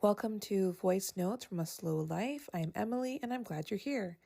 Welcome to Voice Notes from a Slow Life. I'm Emily and I'm glad you're here.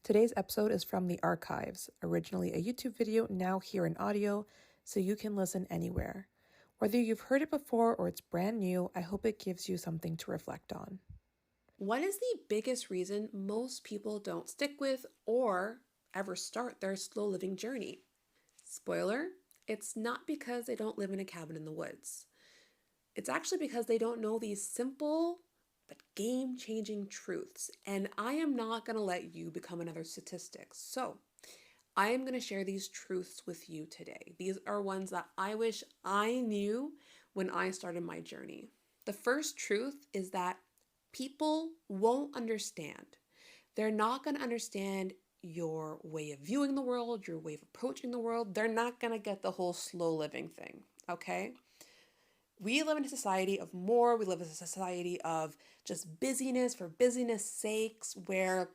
Today's episode is from the archives, originally a YouTube video, now here in audio, so you can listen anywhere. Whether you've heard it before or it's brand new, I hope it gives you something to reflect on. What is the biggest reason most people don't stick with or ever start their slow living journey? Spoiler, it's not because they don't live in a cabin in the woods. It's actually because they don't know these simple but game-changing truths. And I am not going to let you become another statistic. So I am going to share these truths with you today. These are ones that I wish I knew when I started my journey. The first truth is that people won't understand. They're not going to understand your way of viewing the world, your way of approaching the world. They're not going to get the whole slow living thing, okay? We live in a society of more. We live in a society of just busyness for busyness sakes, where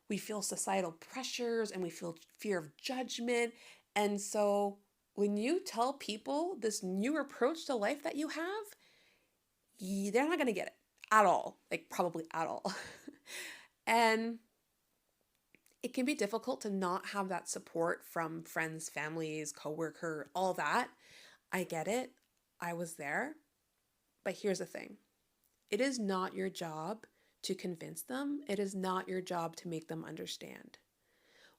we feel societal pressures and we feel fear of judgment. And so when you tell people this new approach to life that you have, they're not going to get it at all, like probably at all. And it can be difficult to not have that support from friends, families, coworker, all that. I get it. I was there. But here's the thing. It is not your job to convince them. It is not your job to make them understand.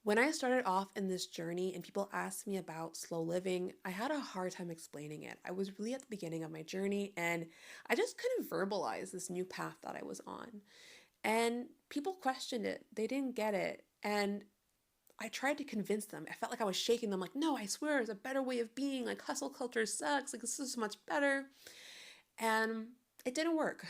When I started off in this journey and people asked me about slow living, I had a hard time explaining it. I was really at the beginning of my journey and I just couldn't verbalize this new path that I was on. And people questioned it. They didn't get it. And I tried to convince them. I felt like I was shaking them, like, no, I swear, there's a better way of being. Like, hustle culture sucks. Like, this is so much better. And it didn't work.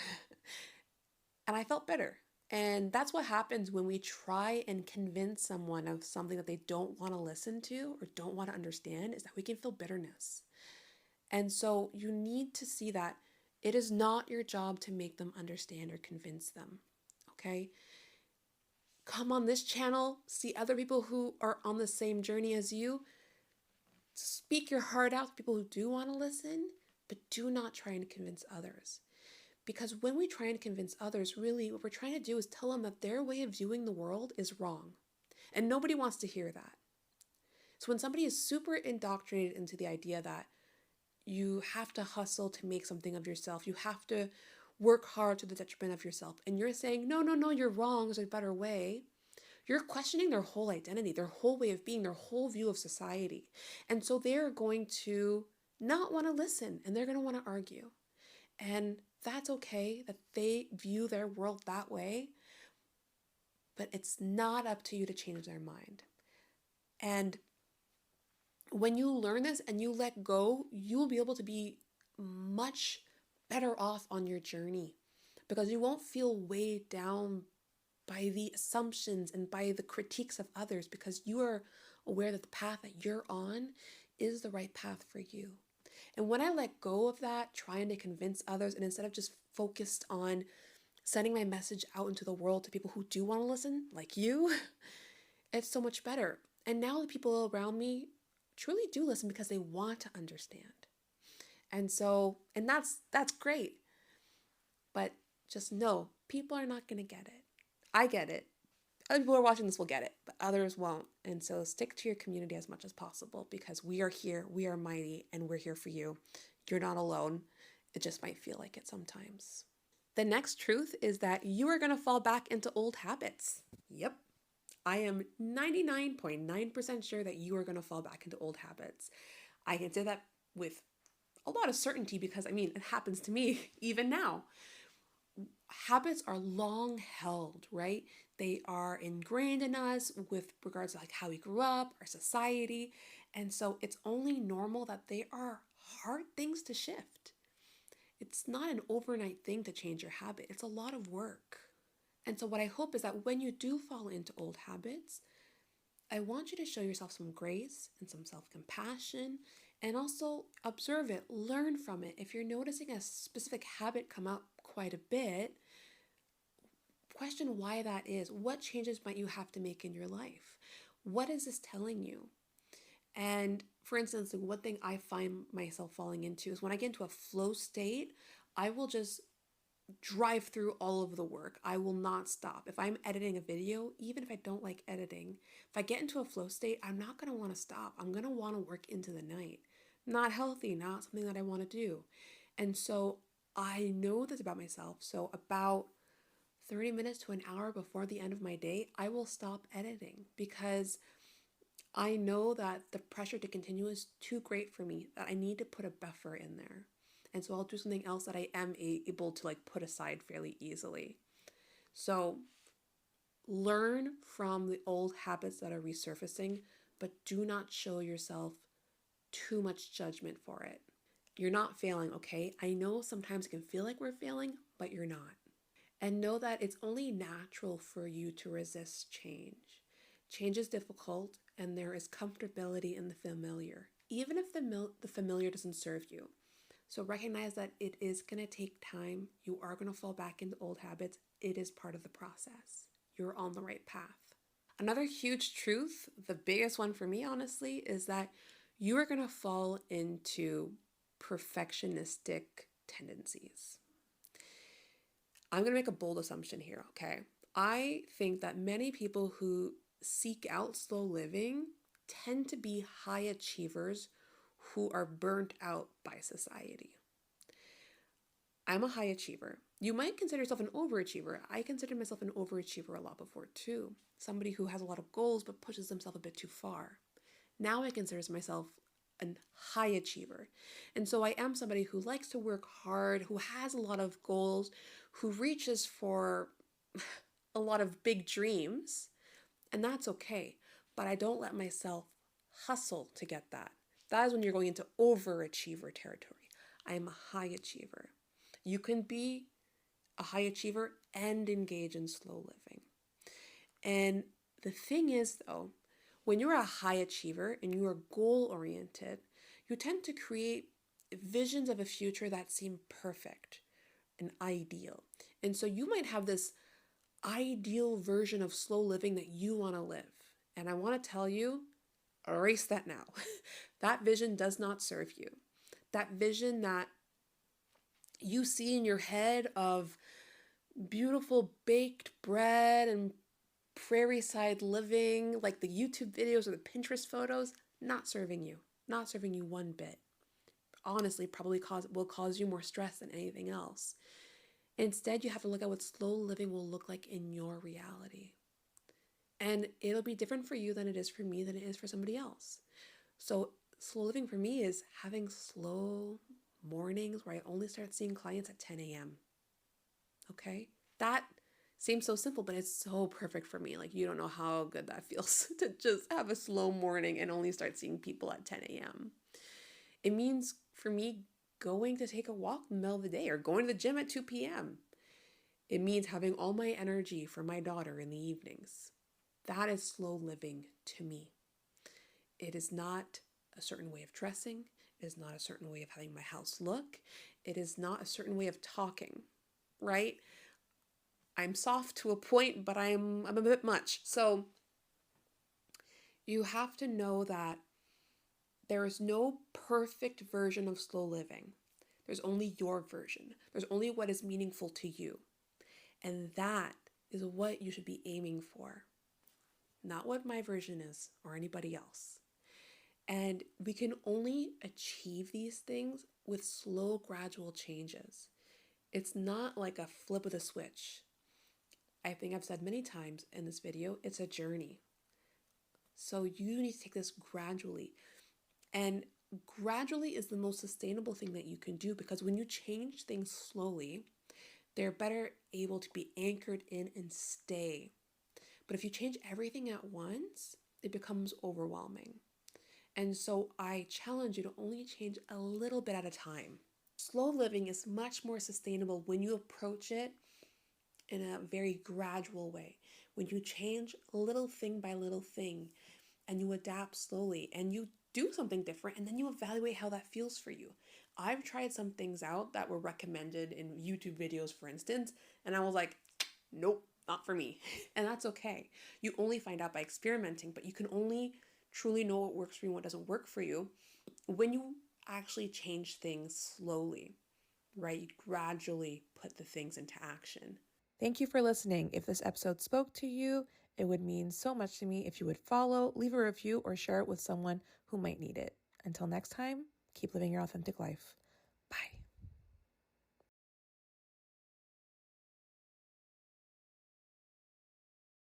And I felt bitter. And that's what happens when we try and convince someone of something that they don't want to listen to or don't want to understand, is that we can feel bitterness. And so you need to see that it is not your job to make them understand or convince them. Okay? Come on this channel, see other people who are on the same journey as you. Speak your heart out to people who do want to listen, but do not try and convince others. Because when we try and convince others, really what we're trying to do is tell them that their way of viewing the world is wrong. And nobody wants to hear that. So when somebody is super indoctrinated into the idea that you have to hustle to make something of yourself, you have to work hard to the detriment of yourself, and you're saying, no, no, no, you're wrong, there's a better way, you're questioning their whole identity, their whole way of being, their whole view of society. And so they're going to not want to listen and they're going to want to argue. And that's okay that they view their world that way, but it's not up to you to change their mind. And when you learn this and you let go, you will be able to be much better off on your journey, because you won't feel weighed down by the assumptions and by the critiques of others, because you are aware that the path that you're on is the right path for you. And when I let go of that, trying to convince others, and instead of just focused on sending my message out into the world to people who do want to listen, like you, it's so much better. And now the people around me truly do listen because they want to understand. And so, and that's great. But just know, people are not going to get it. I get it. Other people who are watching this will get it, but others won't. And so stick to your community as much as possible, because we are here, we are mighty, and we're here for you. You're not alone. It just might feel like it sometimes. The next truth is that you are going to fall back into old habits. Yep. I am 99.9% sure that you are going to fall back into old habits. I can say that with a lot of certainty because, it happens to me even now. Habits are long held, right? They are ingrained in us with regards to like how we grew up, our society. And so it's only normal that they are hard things to shift. It's not an overnight thing to change your habit. It's a lot of work. And so what I hope is that when you do fall into old habits, I want you to show yourself some grace and some self-compassion, and also observe it, learn from it. If you're noticing a specific habit come up quite a bit, question why that is. What changes might you have to make in your life? What is this telling you? And for instance, one thing I find myself falling into is when I get into a flow state, I will just drive through all of the work. I will not stop. If I'm editing a video, even if I don't like editing, if I get into a flow state, I'm not going to want to stop. I'm going to want to work into the night. Not healthy, not something that I want to do. And so I know this about myself. So about 30 minutes to an hour before the end of my day, I will stop editing because I know that the pressure to continue is too great for me, that I need to put a buffer in there. And so I'll do something else that I am able to like put aside fairly easily. So learn from the old habits that are resurfacing, but do not show yourself too much judgment for it. You're not failing, okay? I know sometimes it can feel like we're failing, but you're not. And know that it's only natural for you to resist change. Change is difficult, and there is comfortability in the familiar, even if the familiar doesn't serve you. So recognize that it is going to take time. You are going to fall back into old habits. It is part of the process. You're on the right path. Another huge truth, the biggest one for me, honestly, is that you are going to fall into perfectionistic tendencies. I'm going to make a bold assumption here, okay? I think that many people who seek out slow living tend to be high achievers who are burnt out by society. I'm a high achiever. You might consider yourself an overachiever. I consider myself an overachiever a lot before too. Somebody who has a lot of goals but pushes themselves a bit too far. Now I consider myself a high achiever. And so I am somebody who likes to work hard, who has a lot of goals, who reaches for a lot of big dreams, and that's okay. But I don't let myself hustle to get that. That is when you're going into overachiever territory. I am a high achiever. You can be a high achiever and engage in slow living. And the thing is, though, when you're a high achiever and you are goal oriented, you tend to create visions of a future that seem perfect and ideal. And so you might have this ideal version of slow living that you want to live. And I want to tell you, erase that now. That vision does not serve you. That vision that you see in your head of beautiful baked bread and prairie side living, like the YouTube videos or the Pinterest photos, not serving you. Not serving you one bit. Honestly, probably will cause you more stress than anything else. Instead, you have to look at what slow living will look like in your reality. And it'll be different for you than it is for me, than it is for somebody else. So slow living for me is having slow mornings where I only start seeing clients at 10 a.m. Okay? That seems so simple, but it's so perfect for me. Like, you don't know how good that feels to just have a slow morning and only start seeing people at 10 a.m. It means for me going to take a walk in the middle of the day or going to the gym at 2 p.m. It means having all my energy for my daughter in the evenings. That is slow living to me. It is not a certain way of dressing. It is not a certain way of having my house look. It is not a certain way of talking, right? I'm soft to a point, but I'm a bit much. So you have to know that there is no perfect version of slow living. There's only your version. There's only what is meaningful to you. And that is what you should be aiming for. Not what my version is or anybody else. And we can only achieve these things with slow, gradual changes. It's not like a flip of the switch. I think I've said many times in this video, it's a journey. So you need to take this gradually. And gradually is the most sustainable thing that you can do, because when you change things slowly, they're better able to be anchored in and stay. But if you change everything at once, it becomes overwhelming. And so I challenge you to only change a little bit at a time. Slow living is much more sustainable when you approach it in a very gradual way. When you change little thing by little thing and you adapt slowly and you do something different and then you evaluate how that feels for you. I've tried some things out that were recommended in YouTube videos, for instance, and I was like, nope, not for me. And that's okay. You only find out by experimenting, but you can only truly know what works for you and what doesn't work for you when you actually change things slowly. right? You gradually put the things into action. Thank you for listening. If this episode spoke to you, it would mean so much to me if you would follow, leave a review, or share it with someone who might need it. Until next time, keep living your authentic life.